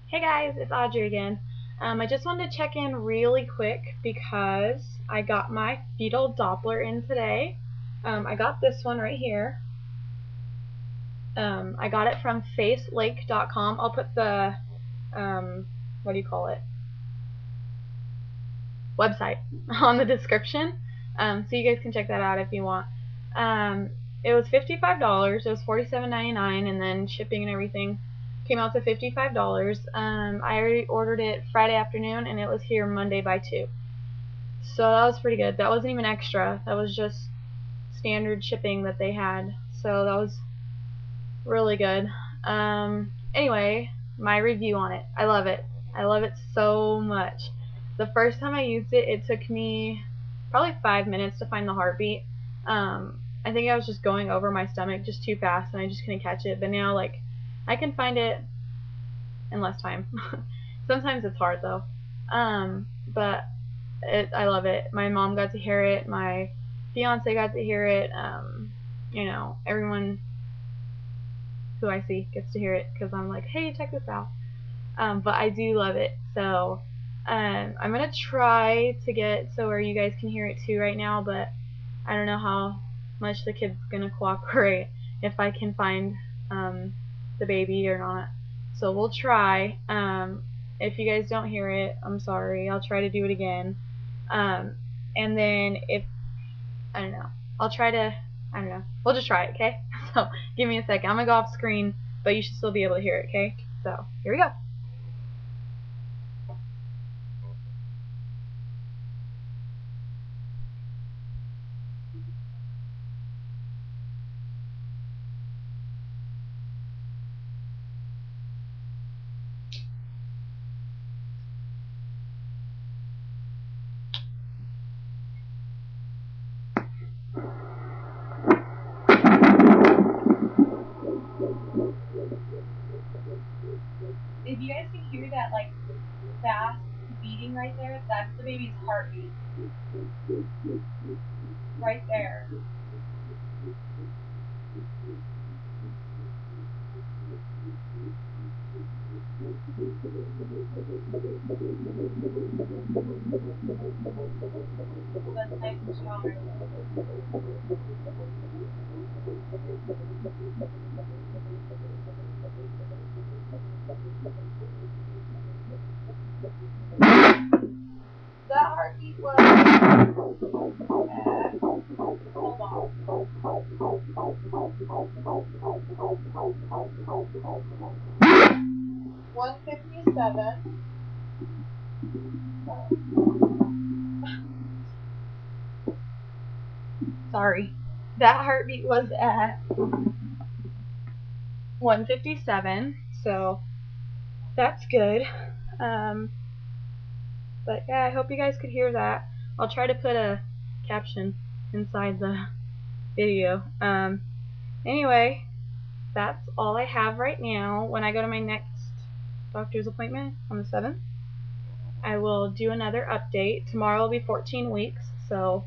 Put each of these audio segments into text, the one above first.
Hey guys, it's Audrey again. I just wanted to check in really quick because I got my fetal doppler in today. I got this one right here. I got it from facelake.com. I'll put the, what do you call it, website on the description, so you guys can check that out if you want. It was $55. It was $47.99, and then shipping and everything came out to $55. I already ordered it Friday afternoon, and it was here Monday by 2. So that was pretty good. That wasn't even extra. That was just standard shipping that they had. So that was really good. Anyway, my review on it. I love it. I love it so much. The first time I used it, it took me probably 5 minutes to find the heartbeat. I think I was just going over my stomach just too fast, and I just couldn't catch it. But now, like, I can find it in less time. Sometimes it's hard though. But I love it. My mom got to hear it. My fiance got to hear it. Everyone who I see gets to hear it because I'm like, hey, check this out. But I do love it. So I'm gonna try to get so where you guys can hear it too right now, but I don't know how much the kid's gonna cooperate if I can find the baby or not. So we'll try. If you guys don't hear it, I'm sorry. I'll try to do it again. And then if I don't know, I'll try to. I don't know. We'll just try it, okay? So give me a second. I'm gonna go off screen, but you should still be able to hear it, okay? So here we go. If you guys can hear that like fast beating right there, that's the baby's heartbeat. Right there. That's nice and strong right there. That heartbeat was hold on. 157. Sorry. That heartbeat was at 157, so that's good. But yeah, I hope you guys could hear that. I'll try to put a caption inside the video. Anyway, that's all I have right now. When I go to my next doctor's appointment on the 7th, I will do another update. Tomorrow will be 14 weeks, so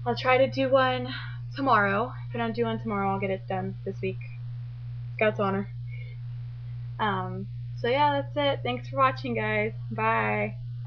I'll try to do one tomorrow. If I don't do one tomorrow, I'll get it done this week. Scout's honor. So yeah, that's it. Thanks for watching, guys. Bye.